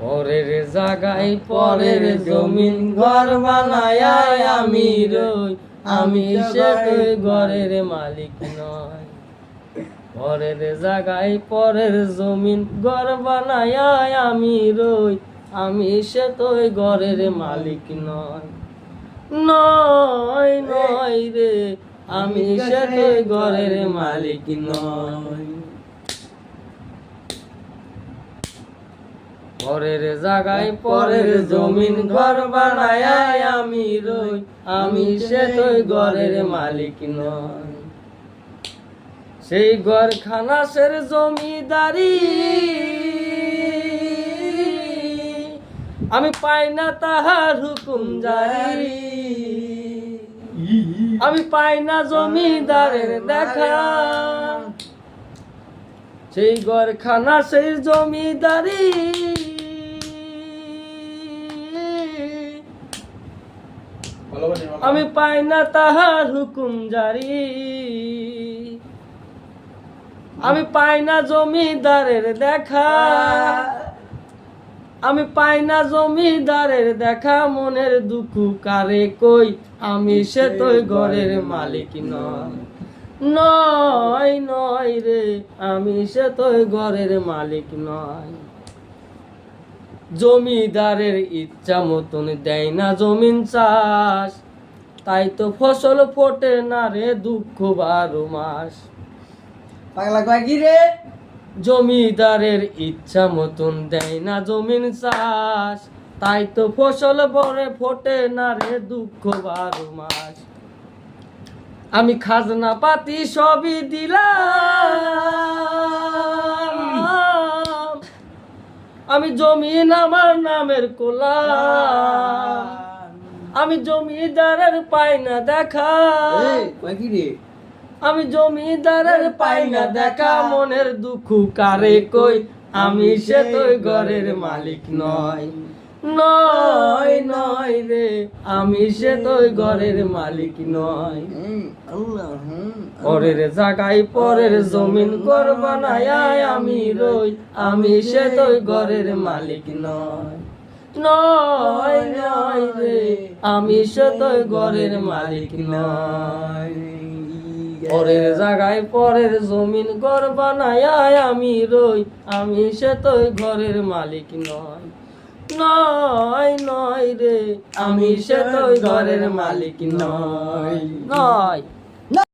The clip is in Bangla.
পরের জায়গায় পরের জমিন ঘর বানায় আমি রই, আমি সে তুই ঘরের মালিক নয়। পরের জায়গায় পরের জমিন ঘর বানায় আমি রই, আমি সে তুই ঘরের মালিক নয়। নয় নয় রে, আমি সে তুই ঘরের মালিক নয়। পরের জায়গায় পরের জমিন ঘর বানায় আমি রই, আমি সে তুই ঘরের মালিক নয়। সেই ঘর খানাসের জমিদারি আমি পাই না তাহার হুকুম জারি, আমি পাই না জমিদারের দেখা। সেই ঘর খানাসের জমিদারি আমি পাই না তাহার হুকুম জারি, আমি পাই না জমিদারের দেখা, আমি পাই না জমিদারের দেখা। মনের দুঃখ কারে কই, আমি সে তুই ঘরের মালিক নয়। নয় নয় রে, আমি সে তুই ঘরের মালিক নয়। জমিদারের ইচ্ছা মতন দেয় না জমিন চাষ, তাই তো ফসল ফোটে না রে দুঃখ 12 মাস। পাগলা কয় কি রে? জমিদারের ইচ্ছা মতন দেয় না জমিন চাষ, তাই তো ফসল ভরে ফোটে না রে দুঃখ 12 মাস। আমি খাজনা পাতি সবই দিলাম, আমি জমিন আমার নামের কোলা, আমি জমিদারের পাই না দেখা। কয় কি রে? আমি জমিদারের পাই না দেখা। মনের দুঃখ কারে কই, আমি সে তুই ঘরের মালিক নয়। নয় নয় রে, আমি সে তুই ঘরের মালিক নয়। পরের জায়গায় পরের জমিন ঘর বানায় আমি রই, আমি সে তুই ঘরের মালিক নয়। নয় নয় রে, আমি সে তুই ঘরের মালিক নয়। পরের জায়গায় পরের জমিন ঘর বানায় আমি রই, আমি সে তুই ঘরের মালিক নয়। নয় নয় রে, আমি সে তুই ঘরের মালিক নয়। নয়।